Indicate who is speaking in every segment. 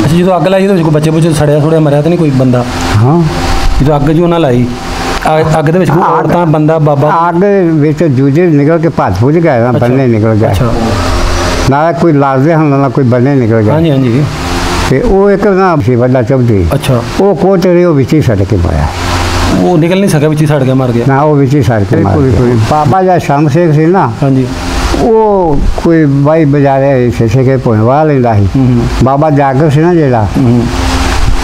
Speaker 1: अच्छा जो अग लाई कोई बच्चे बुच्चे सड़िया थोड़ा मरिया तो नहीं कोई बंदा?
Speaker 2: हाँ
Speaker 1: जो अग जो उन्हें लाई अग दे औरतां बंदा बाबा
Speaker 2: अग विच जूझे निकल के भज भुज गए ना बन्ने निकल गए ना कोई लाजदे हम ना कोई बन्ने निकल गए।
Speaker 1: हाँ जी हाँ जी
Speaker 2: ते वो एक ना सी बड़ा चौधरी
Speaker 1: अच्छा
Speaker 2: वो कोटरे वो विच ही सड़ के माया
Speaker 1: वो निकल नहीं सका विच ही सड़ के मर गया
Speaker 2: ना वो विच ही सड़ के मार गया। बाबा जा शाम शेख सी ना
Speaker 1: हाँ जी
Speaker 2: वो कोई बाई बजारे शीशे के पुनवा लेंदा ही बाबा जागर से ना जेड़ा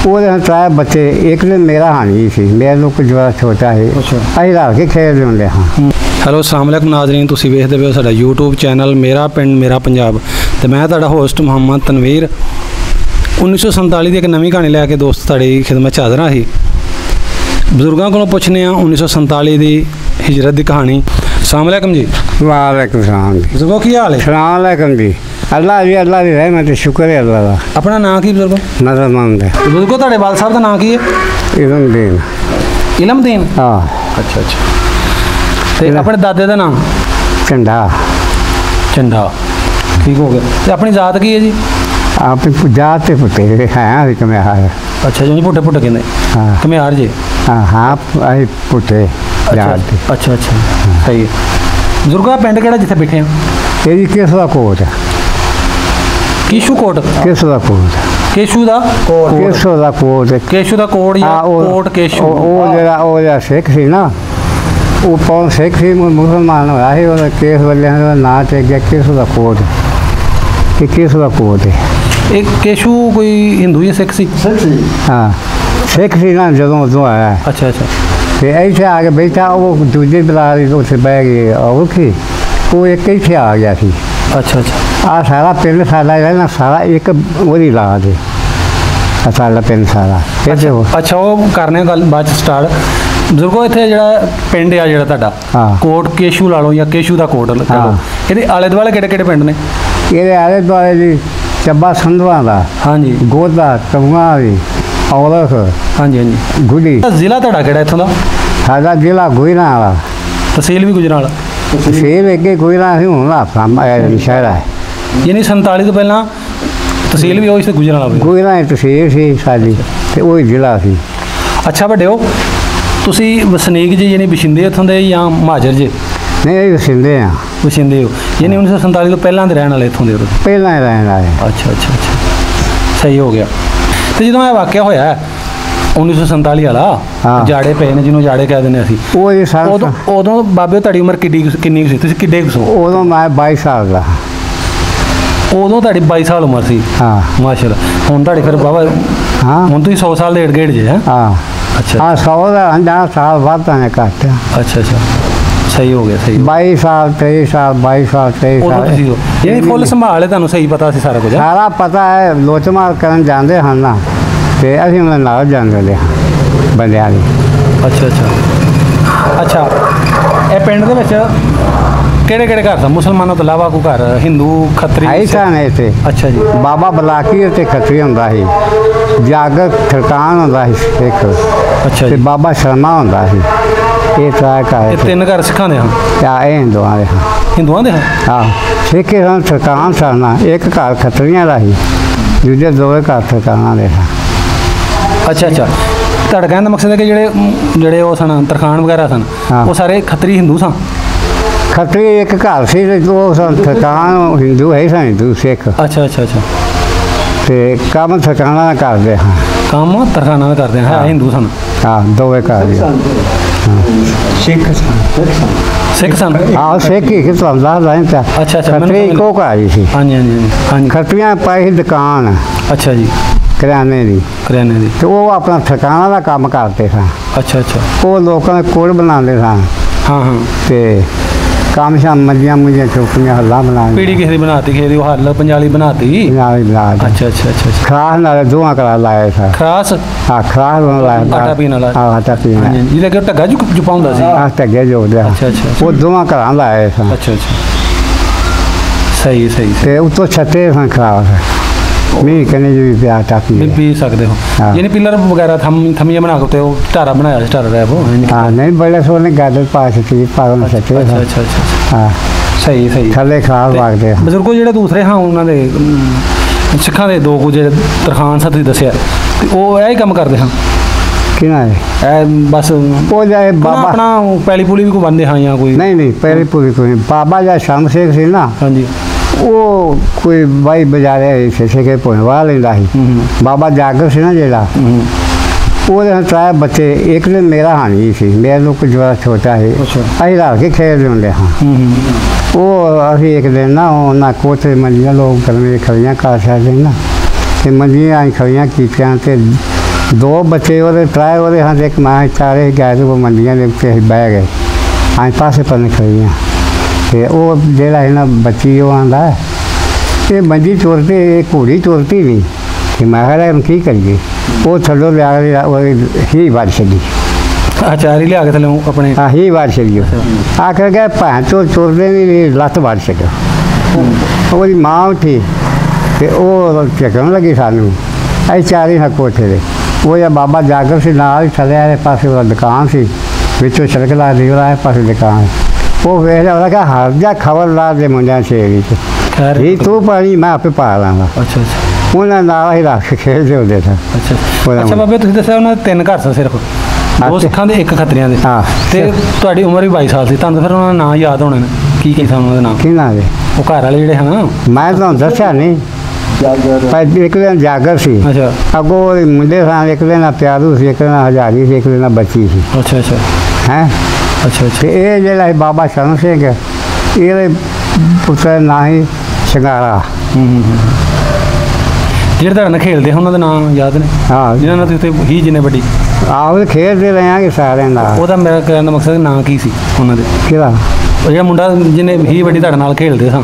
Speaker 2: वो त्रै बच्चे एक दिन मेरा हानी सी मेरे लोग जो छोटा है अं रल के खेल होंगे। हाँ
Speaker 1: हेलो अस्सलाम वालेकुम नाज़रीन तुसीं वेखदे पे हो साडा यूट्यूब चैनल मेरा पिंड मेरा पंजाब ते मैं तुहाडा होस्ट मुहम्मद तनवीर 1947 की एक नवी कहानी लैके दोस्त तुहाडी खिदमत हाज़र हाँ ही बजुर्गों को पुछने 1947 की हिजरत की कहानी। अस्सलाम वालेकुम जी।
Speaker 2: वालेकुम सलाम जी।
Speaker 1: बजुर्गों की हाल है?
Speaker 2: सलाम वालेकुम जी। अल्लाह की रहमत शुक्र है अल्लाह का।
Speaker 1: अपना नाम की बजुर्गों?
Speaker 2: नजरमंद है।
Speaker 1: बजुर्गों तुहाडे वाल साहब का नाम की है?
Speaker 2: इलमदीन।
Speaker 1: इलमदीन?
Speaker 2: हाँ
Speaker 1: अच्छा अच्छा ते अपने दादे का नाम?
Speaker 2: झंडा।
Speaker 1: झंडा ठीक हो गया। तो अपनी जात की है जी?
Speaker 2: अपनी जात से पुटे हैं कमियार।
Speaker 1: अच्छा जी पुटे पुटे कहते?
Speaker 2: हाँ
Speaker 1: कमियार जी।
Speaker 2: हाँ हाँ अभी पुटे जात।
Speaker 1: अच्छा अच्छा सही है। बजुर्गों पिंड केड़ा जिथे बैठे हैं?
Speaker 2: ये केसू कोट है।
Speaker 1: केशू कोट?
Speaker 2: केसू कोट
Speaker 1: केशू दा कोट?
Speaker 2: केसू कोट
Speaker 1: केशू दा कोट या कोट केशू?
Speaker 2: वो जरा सिख सी ना वो पौन सिख सी मुसलमान होया ही वो केस वाले ना च गया केसू का कोट कि केसू का कोट है।
Speaker 1: एक केशू कोई हिंदू या सिख सी?
Speaker 2: हाँ सिख सी ना जो उदों आया।
Speaker 1: अच्छा अच्छा
Speaker 2: तो ऐसे आके बैठा वो दूजे बिला उसे बह गए और वो एक ही आ गया सी।
Speaker 1: अच्छा अच्छा
Speaker 2: आ सारा पिंड सारा है ना सारा एक वही ला दे सारा पिंड सारा कैसे हो।
Speaker 1: अच्छा वो करने गल बाद स्टार्ट बजुर्गो इतने जो पिंड आ जो
Speaker 2: हाँ
Speaker 1: कोट केशू ला लो या केशू का कोट ला लो ये आले दुआले किहड़े पिंड ने?
Speaker 2: ये आले दुआले जी चब्बा संधवा का। हाँ जी गोदा कमुआ भी औलख।
Speaker 1: हाँ जी हाँ जी
Speaker 2: गुड़ी।
Speaker 1: जिला तुहाडा किहड़ा इत्थों दा?
Speaker 2: साडा जिला गुजरांवाला।
Speaker 1: तहसील भी गुजरांवाला?
Speaker 2: तहसील अगे गुजरां सी हुण अपना शहर है।
Speaker 1: यानी 47 तो पहला तहसील भी होई सी गुजरांवाला?
Speaker 2: गुजरां तहसील सी साडी ते वही जिला सी।
Speaker 1: अच्छा वड्डिओ तुसी वसनीक जी यानी बशिंदे इत्थों दे या महाजर जी?
Speaker 2: नहीं वसिंदे हाँ।
Speaker 1: वसिंदे हो यानी 1947 तो पहला दे रहने वाले इत्थों दे?
Speaker 2: पहला ही रहने वाले।
Speaker 1: अच्छा अच्छा अच्छा सही हो गया। तो जो यह वाक़या होया 1947 वाला जाड़े पे ने जिन्होंने जाड़े कह देने उदों बाबे तुहाडी उम्र किन्नी सी? तुसीं किड्डे सो?
Speaker 2: उदों मैं 22 साल का।
Speaker 1: उदों तुहाडी 22 साल उम्र सी? हाँ माशाअल्लाह। हुण तुहाडी फिर बाबा हाँ हुण तुसीं 100 साल दे इर्द गिर्द जे? हाँ अच्छा हाँ 100 का साल बाद घट। अच्छा अच्छा सही हो गया सही। 22 साल 23 साल 22 साल 23 साल यानी फुल संभाल है तुहानूं सही पता सी सारा कुछ?
Speaker 2: सारा पता है लोचमार करन जांदे हन ना ते असीं उन्हां नाल जांदे हां बंदियां दी। अच्छा अच्छा अच्छा ये पिंड दे विच किहड़े किहड़े घर सन मुसलमानों तो इलावा कोई घर हिंदू खत्री ऐसा नहीं थे? अच्छा जी बाबा बलाकी ते खत्री हुंदा सी जागर खरकान हुंदा सी सिख। अच्छा ते बाबा शर्मा हुंदा सी। ये
Speaker 1: तीन घर सिखां दे? हाँ
Speaker 2: हिंदुआं दे।
Speaker 1: हिंदुआं दे? हाँ
Speaker 2: सिख सन सरकान सन एक घर खत्रियां दा सी दूजे दो घर सरकाना दे सन। अच्छा अच्छा तुहाडा कहने दा मकसद है कि जेहड़े वो सन तरखान वगैरह सन वो सारे खत्री हिंदू सन? खत्री एक घर से दो थकान हिंदू है सन हिंदू सिख। अच्छा अच्छा अच्छा ते कम थकाना करते हाँ? कम तरखाना करते हैं हिंदू सन? हाँ दोवे घर सिख सिख सन। हाँ सिख ही कि अच्छा अच्छा खत्री इको घर ही सी। हाँ जी हाँ जी हाँ जी खत्रियां पाई दुकान। अच्छा जी करियाने की? करियाने की। तो वो अपना ठिकाना का काम करते सन। अच्छा अच्छा वो लोगों ने कोड़ बनाते सन। हाँ हाँ ते काम शाम मंजियां मुंजियां चौकियां हल्ला बना पीढ़ी किसी बनाती खेती हल पंजाली बनाती? पंजाली बना। अच्छा अच्छा अच्छा खरास नाल दोवां करा लाया था। खरास? हाँ खरास लाया आटा पीने वाला। हाँ आटा पीने जिहदा कि ढग्गा जुपाउंदा सी? हाँ ढग्गे जोड़दा। अच्छा अच्छा वो दोवां करा लाया था। अच्छा अच्छा सही सही ते उत्तों छत्ते सन खरास मीह कने जी भी आटा पी सकते हो? यानी पिलर वगैरह थमिया बना के ढारा बनाया ढारा रहा वो? हाँ नहीं बड़े सोने गादर पास थी पागल सच्चे। अच्छा अच्छा अच्छा हाँ सही सही थले खराब लगते। बजुर्गो जो दूसरे हाँ उन्होंने
Speaker 1: ਸਿੱਖਾਂ ਦੇ ਦੋ ਕੁ ਜਿਹੜੇ ਤਰਖਾਣ ਸਨ ਤੁਸੀਂ ਦੱਸਿਆ ਤੇ ਉਹ ਇਹ ਹੀ ਕੰਮ ਕਰਦੇ ਹਨ
Speaker 2: ਕਿਹਨਾਂ ਹੈ
Speaker 1: ਇਹ ਬਸ
Speaker 2: ਉਹ ਜਾਏ ਬਾਬਾ
Speaker 1: ਆਪਣਾ ਪੈਲੀ ਪੂਲੀ ਵੀ ਕੋਈ ਬੰਦੇ ਹਾਂ ਜਾਂ ਕੋਈ
Speaker 2: ਨਹੀਂ ਪੈਲੀ ਪੂਲੀ ਕੋਈ ਬਾਬਾ ਜਾਂ ਸ਼ਾਮ ਸਿੰਘ ਸੀ ਨਾ
Speaker 1: ਹਾਂਜੀ
Speaker 2: ਉਹ ਕੋਈ ਬਾਈ ਬਜ਼ਾਰੇ ਛੇ ਕੇ ਪਹੁੰਚਵਾ ਲੈਂਦਾ ਸੀ ਬਾਬਾ ਜਾਗਰ ਸੀ ਨਾ ਜਿਹੜਾ ਉਹਦੇ ਤਰਾਏ ਬੱਚੇ ਇੱਕ ਦਿਨ ਮੇਰਾ ਹਾਨੀ ਸੀ ਮੇਰੇ ਨੂੰ ਕੁਝ ਜਰਾ ਛੋਟਾ ਸੀ ਅਸੀਂ ਰਲ ਕੇ ਖੇਡਦੇ ਹੁੰਦੇ ਹਾਂ ਉਹ ਅਸੀਂ ਇੱਕ ਦਿਨ ਨਾ ਉਹਨਾਂ ਕੋਠੇ ਮੰਜੀਆਂ ਲੋਕ ਕਰਨੇ ਖੜੀਆਂ ਕਰ ਸਕਦੇ ਨਾ ਤੇ ਮੰਜੀਆਂ ਖੜੀਆਂ ਕੀਤੀਆਂ ਤੇ ਦੋ ਬੱਚੇ ਉਹਦੇ ਤਰਾਏ ਉਹਦੇ ਹਾਂ ਇੱਕ ਮਾਂ ਚਾਰੇ ਗਏ ਤੇ ਉਹ ਮੰਜੀਆਂ ਦੇ ਉੱਤੇ ਬਹਿ ਗਏ ਆਂ ਪਾਸੇ ਪਰ ਖੜੀਆਂ ਤੇ ਉਹ ਜਿਹੜਾ ਇਹਨਾਂ ਬੱਚੀ ਉਹ ਆਂਦਾ ਇਹ ਮੰਜੀ ਤੁਰਦੇ ਇਹ ਘੋੜੀ ਤੁਰਦੀ ਨਹੀਂ ਤੇ ਮੈਂ ਕਿਹਾ ਕੀ ਕਰੀਏ ਉਹ ਥੱਲੋਂ ਲਿਆ ਕੇ ਉਹ ਹੀ ਵਾਰ ਛੱਡੀ
Speaker 1: ਆਚਾਰੀ ਲਿਆ ਕੇ ਥੱਲੇ ਆਪਣੇ
Speaker 2: ਹੀ ਵਾਰ ਛੱਡੀ ਆਖਰ ਗਏ ਭੈਣ ਚੋਰ ਤੁਰਦੇ ਨਹੀਂ ਲੱਤ ਵਾਰ ਛੱਡੋ ਉਹਦੀ ਮਾਂ ਉੱਠੀ ਤੇ ਉਹ ਝਕਣ ਲੱਗੀ ਸਾਨੂੰ ਅਸੀਂ ਚਾਰੇ ਹਾਂ ਕੋਠੇ ਦੇ ਉਹ ਜਾਂ ਬਾਬਾ ਜਾਗਰ ਸੀ ਨਾਲ ਹੀ ਥੱਲੇ ਵਾਲੇ ਪਾਸੇ ਉਹਦਾ ਦੁਕਾਨ ਸੀ ਵਿੱਚੋਂ ਸੜਕ ਲੱਗਦੀ ਉਹਦਾ ਪਾਸੇ ਦੁਕਾਨ ਉਹ ਵੇਖ ਉਹਦਾ ਕਿਹਾ ਹਰ ਜਾ ਖਬਰਦਾਰ ਦੇ ਮੁੰਡਿਆਂ ਸ਼ੇਰੀ ਚ ਹੀ ਤੂੰ ਪਾਣੀ ਮੈਂ ਆਪੇ ਪਾ ਲਾਂਗਾ
Speaker 1: ਅੱਛਾ
Speaker 2: ਉਹਨਾਂ ਨਾਲ ਹੀ ਰੱਖ ਖੇਡਦੇ ਹੁੰਦੇ ਸਨ
Speaker 1: ਅੱਛਾ ਬਾਬੇ ਤੁਸੀਂ ਦੱਸਿਆ ਉਹਨਾਂ ਦੇ 3 ਘਰ ਸਨ ਸਿਰਫ 2 ਸਿੱਖਾਂ ਦੇ 1 ਖੱਤਰੀਆਂ ਦੇ ਤੇ ਤੁਹਾਡੀ ਉਮਰ ਵੀ 22 ਸਾਲ ਸੀ ਤੁਹਾਨੂੰ ਫਿਰ ਉਹਨਾਂ ਦਾ ਨਾਂ ਯਾਦ ਹੋਣੇ ਨੇ ਕੀ ਸਨ ਉਹਨਾਂ ਦੇ ਨਾਮ
Speaker 2: ਕੀ ਨਾਂ ਦੇ
Speaker 1: ਉਹ ਘਰ ਵਾਲੇ ਜਿਹੜੇ ਹਨ
Speaker 2: ਮੈਂ ਤੁਹਾਨੂੰ ਦੱਸਿਆ ਨਹੀਂ ਇੱਕ ਦਿਨ ਜਾਗਰ ਸੀ ਅੱਗੋਂ ਮੁੰਡੇ ਸਨ ਇੱਕ ਦਿਨ ਪਿਆਰੂ ਸੀ ਇੱਕ ਦਿਨ ਹਜ਼ਾਰੀ ਸੀ ਇੱਕ ਦਿਨ ਬੱਚੀ ਸੀ
Speaker 1: ਅੱਛਾ
Speaker 2: ਹੈਂ
Speaker 1: ਅੱਛਾ
Speaker 2: ਤੇ ਇਹ ਜਿਹੜਾ ਬਾਬਾ ਸ਼ਰਨ ਸਿੰਘ ਇਹਦੇ ਪੁੱਤਰ ਨਾਂ ਹੀ ਸ਼ਿੰਗਾਰਾ
Speaker 1: ਜਿਹੜੇ ਤੁਹਾਡੇ ਨਾਲ ਖੇਡਦੇ ਉਹਨਾਂ ਦੇ ਨਾਮ ਯਾਦ ਨੇ
Speaker 2: ਹਾਂ
Speaker 1: ਜਿਹਨਾਂ ਨਾਲ ਤੁਸੀਂ ਹੀ ਜਿੰਨੇ ਵੱਡੀ
Speaker 2: ਆਹੋ ਖੇਡਦੇ ਰਹੇ ਹਾਂ ਕਿ ਸਾਰਿਆਂ ਦਾ
Speaker 1: ਉਹਦਾ ਮੇਰਾ ਕਹਿਣ ਦਾ ਮਕਸਦ ਨਾਂ ਕੀ ਸੀ ਉਹਨਾਂ ਦੇ
Speaker 2: ਕਿਹੜਾ
Speaker 1: ਉਹ ਜਿਹੜਾ ਮੁੰਡਾ ਜਿਹਨੇ ਹੀ ਵੱਡੀ ਤੁਹਾਡੇ ਨਾਲ ਖੇਡਦੇ ਸਨ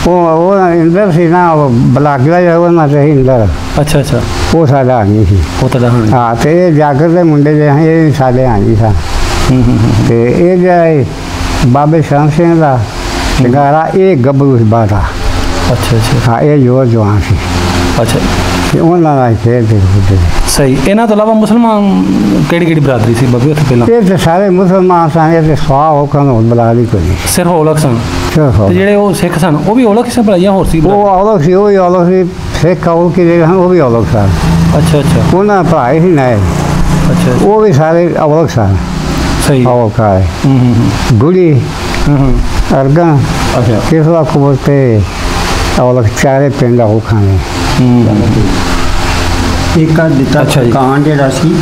Speaker 2: ਉਹ ਇੰਦਰ ਸੀ ਨਾ ਉਹ ਬਲਾਗਲਾ ਜਿਹੜਾ ਉਹਨਾਂ ਤੇ ਇੰਦਰ
Speaker 1: ਅੱਛਾ
Speaker 2: ਉਹ ਸਾਡਾ ਨਹੀਂ ਸੀ
Speaker 1: ਉਹ ਤੁਹਾਡਾ
Speaker 2: ਹਾਂ ਤੇ ਇਹ ਜਾਗਰ ਦੇ ਮੁੰਡੇ ਜਿਹੜੇ ਇਹ ਸਾਡੇ ਆਂਜੀ ਸਨ ਤੇ ਇਹ ਜਿਹੜਾ ਬਾਬੇ ਸ਼ਰਨ ਸਿੰਘ ਦਾ ਸ਼ਿੰਗਾਰਾ ਇਹ ਗੱਭਰੂ ਸੀ ਬਾਦਾ
Speaker 1: ਅੱਛਾ
Speaker 2: ਹਾਂ ਇਹ ਜੋ ਜਵਾਨ ਸੀ
Speaker 1: ਅੱਛਾ
Speaker 2: ਤੇ ਉਹਨਾਂ ਦਾ ਖੇਡਦੇ ਹੁੰਦੇ
Speaker 1: ਸਹੀ ਇਹਨਾਂ ਤੋਂ ਇਲਾਵਾ ਮੁਸਲਮਾਨ ਕਿਹੜੀ ਬਰਾਦਰੀ ਸੀ ਬਾਬੇ ਉੱਥੇ ਪਹਿਲਾਂ
Speaker 2: ਇਹ ਤੇ ਸਾਰੇ ਮੁਸਲਮਾਨ ਸਨ ਇਹ ਤੇ ਸਵਾਹ ਹੋ ਕੇ ਬੁਲਾ ਲਈ ਕੋਈ
Speaker 1: ਸਿਰਫ ਔਲਖ ਸਨ ਤੇ ਜਿਹੜੇ ਉਹ ਸਿੱਖ ਸਨ ਉਹ ਵੀ ਔਲਖ ਕਿਸੇ ਭਲਾਈਆਂ ਹੋਰ ਸੀ
Speaker 2: ਉਹ ਔਲਖ ਸੀ ਉਹ ਵੀ ਔਲਖ ਸੀ ਸਿੱਖ ਔਲਖ ਕਿ ਜਿਹੜੇ ਹਨ ਉਹ ਵੀ ਔਲਖ ਸਨ
Speaker 1: ਅੱਛਾ
Speaker 2: ਉਹਨਾਂ ਭਾਈ ਸੀ ਨਾ
Speaker 1: ਅੱਛਾ
Speaker 2: ਉਹ ਵੀ ਸਾਰੇ ਔਲਖ ਸਨ
Speaker 1: ਸਹੀ
Speaker 2: ਔਲਖ ਹੈ ਗੁੜੀ ਅਰਗਾ
Speaker 1: ਅੱਛਾ
Speaker 2: ਕਿਸ ਵਾਰ ਬੋਲਤੇ ਔਲਖ ਚਾਰੇ ਪਿੰਡ ਉਹ ਖਾਣੇ
Speaker 3: ਇੱਕ ਦਿੱਤਾ ਕਾਂਡ ਜਿਹੜਾ ਸੀ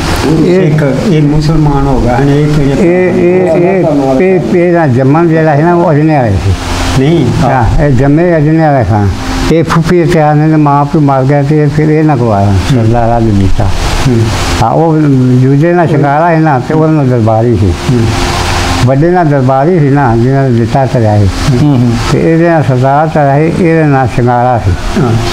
Speaker 3: ਇਹ ਮੁਸਲਮਾਨ ਹੋ ਗਿਆ ਨੇ
Speaker 2: ਇਹ ਜੰਮਣ ਜਿਹੜਾ ਹੈ ਨਾ ਉਹ ਅਜਨੇ ਵਾਲੇ ਸੀ
Speaker 3: ਨਹੀਂ
Speaker 2: ਇਹ ਜੰਮੇ ਅਜਨੇ ਵਾਲੇ ਖਾਂ ਇਹ ਫੁੱਫੀ ਤੇ ਆਨੇ ਮਾਂ ਪਿਓ ਮਰ ਗਏ ਤੇ ਫਿਰ ਇਹ ਨਾ ਕੋਇਆ ਸਰਦਾਰਾ ਦੇ ਦਿੱਤਾ ਹਾਂ ਉਹ ਦੂਜੇ ਨਾਲ ਸ਼ਿੰਗਾਰਾ ਹੈ ਨਾ ਤੇ ਉਹਨਾਂ ਦਾ ਦਰਬਾਰੀ ਸੀ ਵੱਡੇ ਨਾਲ ਦਰਬਾਰੀ ਸੀ ਨਾ ਜਿਹਨਾਂ ਨੇ ਦਿੱਤਾ ਚੜਿਆ ਸੀ ਤੇ ਇਹਦੇ ਨਾਲ ਸਰਦਾਰ ਚੜਿਆ ਸੀ ਇਹਦੇ ਨਾਲ ਸ਼ਿੰਗਾਰਾ ਸੀ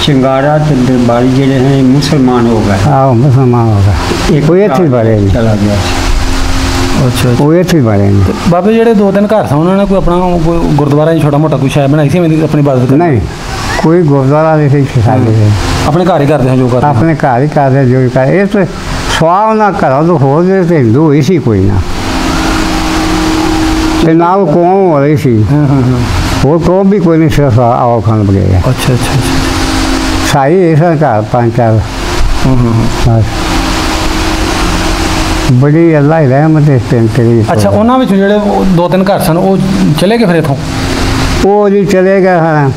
Speaker 3: ਸ਼ਿੰਗਾਰਾ ਤੇ ਦਰਬਾਰੀ ਜਿਹੜੇ ਨੇ ਮੁਸਲਮਾਨ ਹੋ ਗਏ
Speaker 2: ਆਹੋ ਮੁਸਲਮਾਨ ਹੋ ਗਏ ਕੋਈ ਇੱਥੇ ਬੜੇ
Speaker 3: ਚਲਾ ਗਿਆ
Speaker 1: ਅੱਛਾ
Speaker 2: ਉਹ ਇੱਥੇ ਬੜੇ
Speaker 1: ਬਾਬੇ ਜਿਹੜੇ 2-3 ਘਰ ਸਨ ਉਹਨਾਂ ਨੇ ਕੋਈ ਆਪਣਾ ਕੋਈ ਗੁਰਦੁਆਰਾ ਛੋਟਾ ਮੋਟਾ ਕੋਈ ਸ਼ਾਇਦ ਬਣਾਈ ਸੀ ਆਪਣੀ ਇਬਾਦਤ
Speaker 2: ਨਹੀਂ ਕੋਈ ਗੁਰਦੁਆਰਾ ਨਹੀਂ ਸੀ ਸਾਡੇ
Speaker 1: ਆਪਣੇ ਘਰ ਹੀ ਕਰਦੇ ਹਾਂ ਜੋ ਕਰਦੇ
Speaker 2: ਆਪਣੇ ਘਰ ਹੀ ਕਰਦੇ ਜੋ ਕਰਦੇ ਇਹ ਤੇ ਸਵਾਹ ਨਾ ਘਰਾਂ ਤੋਂ ਹੋਰ ਜਿਹੜੇ ਤੇ ਹਿੰਦੂ ਹੀ ਸੀ ਕੋਈ ਨਾ ਤੇ ਨਾ ਉਹ ਕੌਮ ਹੋ ਰਹੀ ਸੀ ਹੋਰ ਕੌਮ ਵੀ ਕੋਈ ਨਹੀਂ ਸਿਰਫ ਆਓ ਖਾਨ ਬਗੈਰ
Speaker 1: ਅੱਛਾ
Speaker 2: ਸਾਈ ਐਸਾ ਘਰ 5-4 ਬਸ ਬੜੀ ਅੱਲਾ ਹੀ ਰਹਿਮਤ ਇਸ ਤੇ ਤੇਰੀ
Speaker 1: ਅੱਛਾ ਉਹਨਾਂ ਵਿੱਚ ਜਿਹੜੇ 2-3 ਘਰ ਸਨ ਉਹ ਚਲੇ ਗਏ ਫਿਰ ਇੱਥੋਂ
Speaker 2: ਉਹ ਜੀ ਚਲੇ ਗਏ ਹਾਂ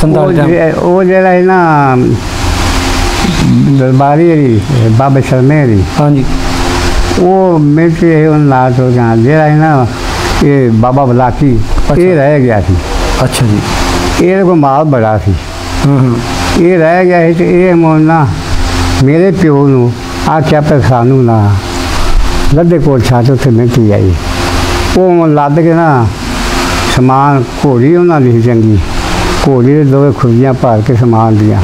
Speaker 2: ਉਹ ਜਿਹੜਾ ਹੈ ਨਾ ਦਰਬਾਰੀ ਬਾਬਾ ਸ਼ਰਮੇ ਦੀ
Speaker 1: ਹਾਂਜੀ
Speaker 2: ਉਹ ਮਿਲਤੀ ਹੈ ਉਹਨਾਂ ਨਾਲ ਤੋਂ ਜਿਹੜਾ ਹੈ ਨਾ ਇਹ ਬਾਬਾ ਬਲਾਕੀ ਇਹ ਰਹਿ ਗਿਆ ਸੀ
Speaker 1: ਅੱਛਾ ਜੀ
Speaker 2: ਇਹਦੇ ਕੋਲ ਮਾਲ ਬੜਾ ਸੀ ਇਹ ਰਹਿ ਗਿਆ ਸੀ ਤੇ ਇਹ ਮੋਨਾ ਮੇਰੇ ਪਿਓ ਨੂੰ ਆਖਿਆ ਪਰ ਸਾਨੂੰ ਨਾ ਲੱਦੇ ਕੋਲ ਛੱਡ ਉੱਥੇ ਮਿਲਤੀ ਆਈ ਉਹ ਲੱਦ ਕੇ ਨਾ ਸਮਾਨ ਘੋੜੀ ਉਹਨਾਂ ਦੀ ਚੰਗੀ ਘੋੜੀ ਦੇ ਦੋਵੇਂ ਖੁਰਜੀਆਂ ਭਰ ਕੇ ਸਮਾਨ ਦੀਆਂ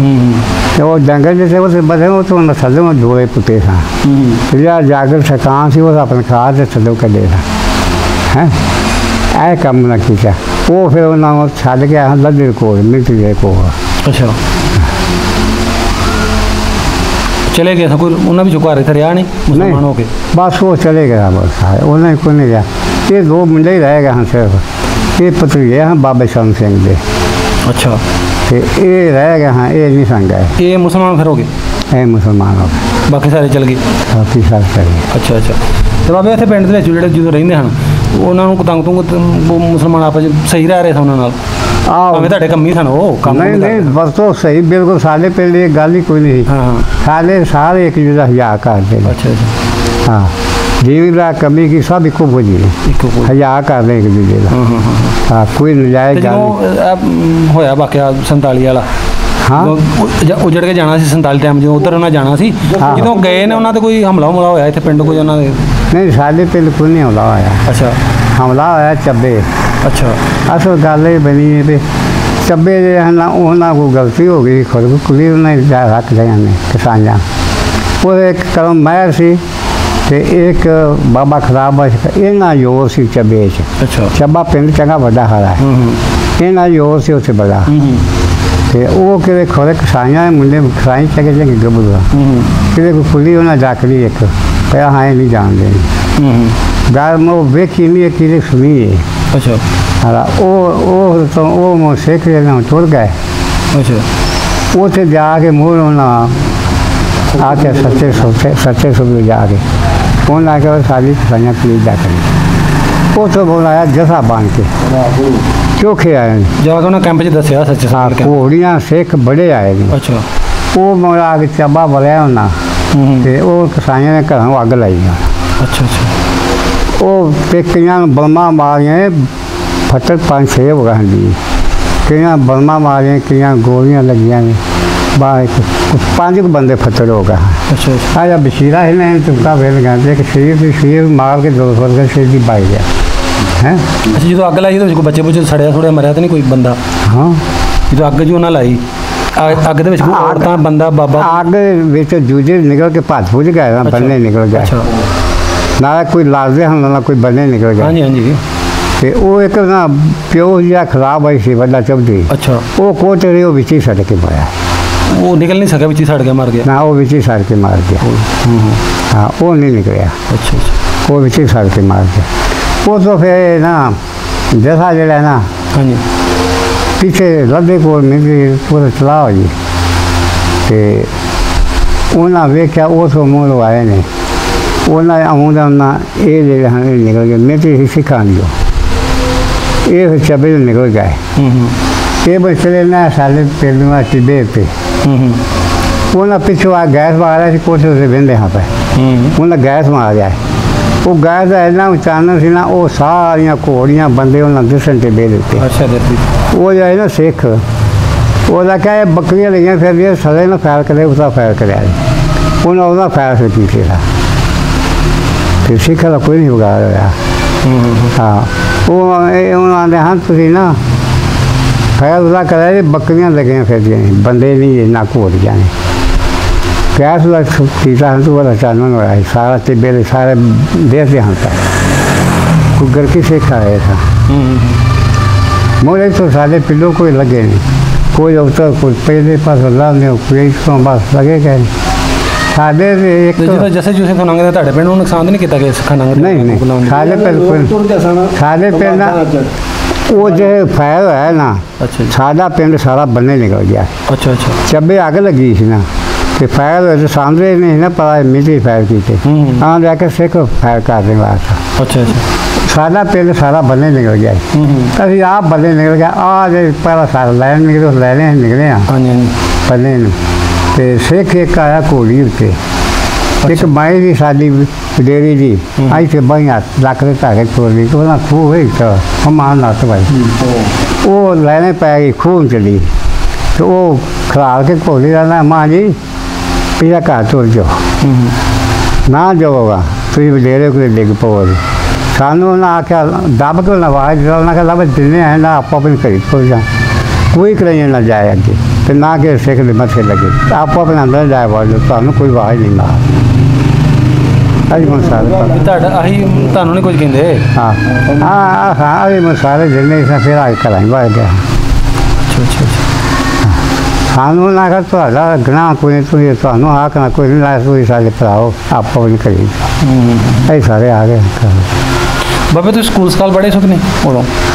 Speaker 2: ਤੇ ਉਹ ਜੰਗਲ ਜਿਸੇ ਉਸ ਬਦੇ ਉਹ ਤੋਂ ਥੱਲੋਂ ਦੋਵੇਂ ਪੁੱਤੇ ਸਨ ਜਿਹੜਾ ਜਾਗਰ ਸਕਾਂ ਸੀ ਉਹ ਆਪਣੇ ਖਾਦ ਦੇ ਥੱਲੋਂ ਕੱਢੇ ਹੈ ਇਹ ਕੰਮ ਨਾ ਕੀਤਾ ਉਹ ਫਿਰ ਉਹਨਾਂ ਨੂੰ ਛੱਡ ਕੇ ਆ ਲੱਦੇ ਕੋਲ ਮਿਲਤੀ ਦੇ ਕੋਲ
Speaker 1: ਅੱਛਾ ਚਲੇ ਗਏ ਕੋਈ ਉਹਨਾਂ ਵਿੱਚੋਂ ਘਰ ਇੱਥੇ ਰਿਹਾ ਨਹੀਂ ਮੁਸਲਮਾਨ ਹੋ ਕੇ
Speaker 2: ਬਸ ਉਹ ਚਲੇ ਗਿਆ ਬਸ ਉਹਨਾਂ ਕੋਈ ਨਹੀਂ ਰਿਹਾ ਇਹ 2 ਮੁੰਡੇ ਹੀ ਰਹਿ ਗਏ ਹਨ ਸਿਰਫ ਇਹ ਪਤਰੀਏ ਹਨ ਬਾਬਾ ਸ਼ਰਨ ਸਿੰਘ ਦੇ
Speaker 1: ਅੱਛਾ
Speaker 2: तो ये रह गया। हाँ ये नहीं संग है।
Speaker 1: ये मुसलमान फिर हो गए?
Speaker 2: ये मुसलमान हो गए,
Speaker 1: बाकी सारे चल गए?
Speaker 2: बाकी सारे चल गए।
Speaker 1: अच्छा अच्छा। तो बाबे इतने पिंड जो जो रहिंदे हैं उन्होंने तंग तुंग मुसलमान आपस सही रह रहे थे उन्होंने? भावें तुहाडे कम्मी सन वो काम
Speaker 2: नहीं बस तो सही बिल्कुल। साढ़े पिंड ये गल ही कोई नहीं।
Speaker 1: हाँ
Speaker 2: सारे सारे एक दूसरा हज़ार करते।
Speaker 1: अच्छा अच्छा।
Speaker 2: हाँ जिमीदार कमी की सब इको बोझी हज़ार कर दे एक दूजे का। हाँ कोई नजायज
Speaker 1: होया वाकया 47 वाला?
Speaker 2: हाँ
Speaker 1: उजड़ के जाना सी 47 टाइम जो उधर उन्हें जाना सी जो गए ने उन्होंने कोई हमला हमला होया इतने पिंड कोई उन्होंने?
Speaker 2: नहीं साढ़े पिंड कोई नहीं हमला होया।
Speaker 1: अच्छा
Speaker 2: हमला होया चब्बे। अच्छा असल गल ये बनी है भी चब्बे जो है ना उन्होंने कोई गलती हो गई खुद को कुली उन्हें रख लिया किसान वो एक कलम महर सी ते एक बाबा खराब इन्ना जोर सी चब्बे।
Speaker 1: अच्छा
Speaker 2: चब्बा पिंड चंगा बड़ा हारा है इन्ना जोर से उत्थे बड़ा तो वो कि खुद कसाइया मुंडे कसाई चंगे चंगे गबरू कि खुली उन्हें डक ली एक पे हाँ नहीं जान देनी गल मैं वेखी नहीं कि सुनी है।
Speaker 1: अच्छा
Speaker 2: हाँ वो सिख तुर गए।
Speaker 1: अच्छा
Speaker 2: उसे जाके मूल उन्हें आके सच्चे सुबह जाके उन्हें आके सारी कसाइयाँ पुलिस डक ली। वो तो बुलाया जसा बन के चोखे आए
Speaker 1: जाके उन्हें कैंप च दसिया सच्चे?
Speaker 2: हाँ घोड़ियाँ सिख बड़े आए।
Speaker 1: अच्छा
Speaker 2: वो मेरा आगे चब्बा बलिया उन्हें तो वो कसाइयाँ ने घरों अग लाई।
Speaker 1: अच्छा अच्छा।
Speaker 2: वो कई बलमा मारिया फटर 5-6 हो गई कई बलमा मारिया कई गोलियां लगिया ने 5 बंदे फटर हो गए।
Speaker 1: अच्छा
Speaker 2: आजा बशीरा है ना तुमका वेल गए एक शरीर मार के 200 रुपये शरीर की बाई गया है।
Speaker 1: अच्छा जो अग लाई तो बच्चे बुच्चे सड़िया थोड़ा मरिया तो नहीं कोई बंदा?
Speaker 2: हाँ
Speaker 1: जो अग जो उन्हें लाई अग दे औरतां बंदा बाबा
Speaker 2: अग जूझे निकल के भज भुज गए बन्ने निकल गए।
Speaker 1: अच्छा
Speaker 2: ना कोई लाजदे हम ना कोई बन्ने निकल गए।
Speaker 1: हाँ जी हाँ जी।
Speaker 2: तो वो एक ना प्यो जहा खराब आई सी बड़ा चौधरी।
Speaker 1: अच्छा वो
Speaker 2: कोट रही वो बिच ही सड़ के मारा
Speaker 1: वो निकल नहीं सका बिच ही सड़ के मार गया
Speaker 2: ना वो बिच ही सड़ के मार गया। हाँ वो नहीं निकलिया।
Speaker 1: अच्छा अच्छा।
Speaker 2: वो बिच ही सड़ के मार गया। वो तो फिर ना जैसा जड़ा ना
Speaker 1: हाँ जी
Speaker 2: पीछे लद्दे को मेरी पूरा चला हो जी तो उन्हें वेख्या वो तो मूल आए ने उन्हें आऊँगा ना ये निकल गए मेरे सिखा दियो ये चब्बे निकल गए। ये बचले ना साले पिंड में टिब्बे पे उन्हें पिछू आ गैस मारा कोठे से बहते हाँ पे उन्हें गैस मारा वो गैस इन्ना अचानक से ना वो सारिया घोड़ियाँ बंदे उन्हें दिसन टिब्बे देते।
Speaker 1: अच्छा
Speaker 2: वो जो है ना सिख वो क्या ये बकरियाँ लगियाँ फिर सड़े ना फैर करे उसका फैर कर उन्हें वह फैर से पीछे था फिर सिख का कोई नहीं उगा रहा। हाँ वो उन्होंने हाँ तुम ना फैर उसका करे बकरियाँ लगियाँ फिर बंदे नहीं ना घोड़ियाँ ने गैस पीता है तो वह अचानक हो रहा है सारा टिब्बे सारे देश यहाँ तक कोई घर की सिख आया था। मोरे तो सारे पिल्लों को लगे नहीं कोई अवसर कोई पहले पास नहीं कोई तो बस लगे गए साढ़े एक
Speaker 1: तो जैसे जैसे तो नंगे ताड़े पिंड नुकसान नहीं किया कि सिखा नंगे
Speaker 2: नहीं साढ़े पिंड ना वो जो फैर है ना। अच्छा सादा पिंड सारा बनने निकल गया। अच्छा अच्छा चब्बे आग लगी थी ना तो फैर सामने नहीं ना पता मिली फैर की थी हाँ जाकर सिख फैर करने वाला था। अच्छा अच्छा सादा पिंड सारा बनने निकल गया अभी आप बनने निकल गया आज पहला सारा लैन निकले लैने निकले बनने तो सिख एक आया घोड़ी उत्ते एक माई की साड़ी डेरी जी आई थे बही हाथ लक के धागे छोड़ दी तो खूह है हमान नत्त भाई वो लैने पै गई खूह चली तो वो खराल के घोड़ी रहना माँ जी पिछला घर तुर जाओ ना जाओगा तुम वडेरे को डिग पवोगे सानू उन्हें आख्या दब के उन्हें आवाज़ दिता लब दिने हैं ना आप अपने घरी तुर जा कोई कहीं ना जाए अगे तो ना कि सिख के मथे लगे आप अपने अंदर जाए बोलो तो कोई आवाज़ नहीं मार अभी मैं सारे
Speaker 1: नहीं कुछ कहते।
Speaker 2: हाँ हाँ हाँ अभी मैं सारे जिन्हें फिर आगे कराई बढ़ गया।
Speaker 1: अच्छा अच्छा
Speaker 2: सानू ना कर तो गना कोई नहीं तो आख ना कोई नहीं लाया तुम सारे भराओ आप अपनी करी अभी सारे आ गए।
Speaker 1: बाबे तुम स्कूल स्काल पढ़े सो कि नहीं?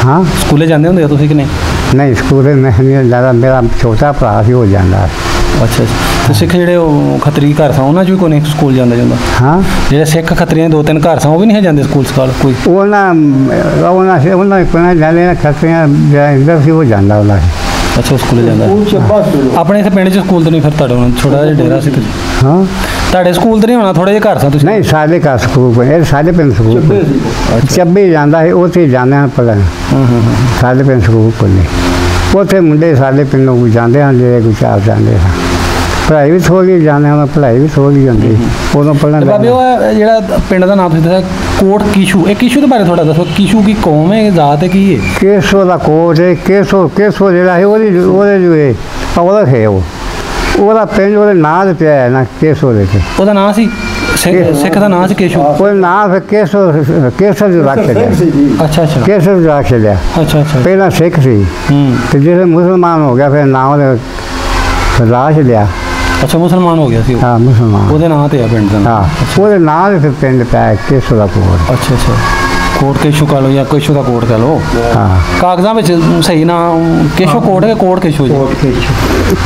Speaker 1: हाँ स्कूले जाते होंगे तुम कि नहीं?
Speaker 2: नहीं स्कूल नहीं ज़्यादा, मेरा छोटा भरा ही हो जाता।
Speaker 1: अच्छा तो सिख ਜਿਹੜੇ ਉਹ ਖੱਤਰੀ ਘਰ ਸਨ ਉਹਨਾਂ 'ਚ ਵੀ ਕੋਈ ਨਹੀਂ ਸਕੂਲ ਜਾਂਦਾ ਜਾਂਦਾ?
Speaker 2: हाँ
Speaker 1: ਜਿਹੜੇ ਸਿੱਖ ਖੱਤਰੀਆਂ 2-3 ਘਰ ਸਨ ਉਹ ਵੀ ਨਹੀਂ ਜਾਂਦੇ ਸਕੂਲ ਸਕਾਲ ਕੋਈ?
Speaker 2: ਉਹਨਾਂ ਕੋਲ ਜਾਂਦੇ ਨਾ ਖੱਤਰੀਆਂ ਇੰਦਰ ਸੀ ਉਹ ਜਾਂਦਾ ਉਹਨਾਂ
Speaker 1: ਅੱਛਾ ਉਹ ਸਕੂਲ ਜਾਂਦਾ। ਆਪਣੇ ਇੱਥੇ ਪਿੰਡ 'ਚ ਸਕੂਲ ਤਾਂ ਨਹੀਂ ਫਿਰ ਤੁਹਾਡੇ ਹੁਣ ਛੋਟਾ ਜਿਹਾ ਡੇਰਾ ਸੀ ਤੁਸੀਂ?
Speaker 2: हाँ
Speaker 1: ਤੁਹਾਡੇ ਸਕੂਲ ਤਾਂ ਨਹੀਂ ਹੋਣਾ, ਥੋੜ੍ਹੇ ਜਿਹੇ ਘਰ ਸਨ ਤੁਸੀਂ?
Speaker 2: नहीं साढ़े का स्कूल ये साढ़े पिंड स्कूल ਚੱਬੇ ਜਾਂਦਾ ਹੈ ਉੱਥੇ ਜਾਂਦੇ ਹਨ ਪੜ੍ਹਨ। ਸਾਡੇ ਪਿੰਡ ਸਕੂਲ ਕੋਲ ਉੱਥੇ ਮੁੰਡੇ ਸਾਡੇ ਪਿੰਡੋਂ ਕੋਈ ਜਾਂਦੇ ਹਨ, ਜਿਹੜੇ ਕੋਈ ਚਾਰ ਜਾਂਦੇ ਹਨ। ਪੜ੍ਹਾਈ ਵੀ ਥੋੜ੍ਹੀ ਜਾਂਦੇ ਹਨ, ਪੜ੍ਹਾਈ ਵੀ ਥੋੜ੍ਹੀ ਹੁੰਦੀ ਉਦੋਂ ਪੜ੍ਹਨ।
Speaker 1: ਬਾਬੇ ਉਹ ਜਿਹੜਾ ਪਿੰਡ ਦਾ ਨਾਮ ਤੁਸੀਂ ਦੱਸਿਆ ਕੋਟ ਕੀਸ਼ੂ, ਇਹ ਕੀਸ਼ੂ ਦੇ ਬਾਰੇ ਥੋੜ੍ਹਾ ਦੱਸੋ। ਕੀਸ਼ੂ ਕੀ ਕੌਮ ਹੈ, ਜ਼ਾਤ ਹੈ, ਕੀ ਹੈ?
Speaker 2: ਕੇਸੋ ਦਾ ਕੋਟ ਹੈ। ਕੇਸੋ ਜਿਹੜਾ ਹੈ ਉਹਦੇ ਜੋ ਹੈ ਉਹਦਾ ਹੈ ਉਹਦਾ ਪਿੰਡ ਉਹਦੇ ਨਾਂ 'ਤੇ ਪਿਆ ਹੈ ਨਾ ਕੇਸੋ ਦੇ ਕੇ।
Speaker 1: ਉਹਦਾ ਨਾਂ ਸੀ ਸਿੱਖ ਦਾ ਨਾਂ ਸੀ ਕੇਸ਼ੂ?
Speaker 2: ਉਹਦਾ ਨਾਂ ਫਿਰ ਕੇਸਰ ਜੋ ਰੱਖ ਲਿਆ।
Speaker 1: ਅੱਛਾ ਅੱਛਾ
Speaker 2: ਕੇਸਰ ਜੋ ਰੱਖ ਲਿਆ।
Speaker 1: ਅੱਛਾ ਅੱਛਾ
Speaker 2: ਪਹਿਲਾਂ ਸਿੱਖ ਸੀ ਤੇ ਜਿਹੜੇ ਮੁਸਲਮਾਨ ਹੋ ਗਿਆ ਫਿਰ ਨਾਂ ਉਹਦੇ ਰਾਜ ਲਿਆ।
Speaker 1: ਅੱਛਾ ਮੁਸਲਮਾਨ ਹੋ ਗਿਆ ਸੀ ਉਹ?
Speaker 2: ਹਾਂ ਮੁਸਲਮਾਨ
Speaker 1: ਉਹਦੇ ਨਾਂ 'ਤੇ ਆ ਪਿੰਡ ਦਾ?
Speaker 2: ਹਾਂ ਉਹਦੇ ਨਾਂ 'ਤੇ ਫਿਰ ਪਿੰਡ ਪਿਆ ਕੇਸੋ ਦਾ ਕੋਟ।
Speaker 1: ਅੱਛਾ ਅੱਛਾ ਕੋਟ ਕੇਸ਼ੂ ਕਹ ਲਓ ਜਾਂ ਕੇਸ਼ੂ ਦਾ ਕੋਟ ਕਹ ਲਓ।
Speaker 2: ਹਾਂ
Speaker 1: ਕਾਗਜ਼ਾਂ ਵਿੱਚ ਸਹੀ ਨਾਂ ਕੇਸ਼ੂ ਕੋਟ ਹੈ, ਕੋਟ ਕੇਸ਼ੂ ਜੀ?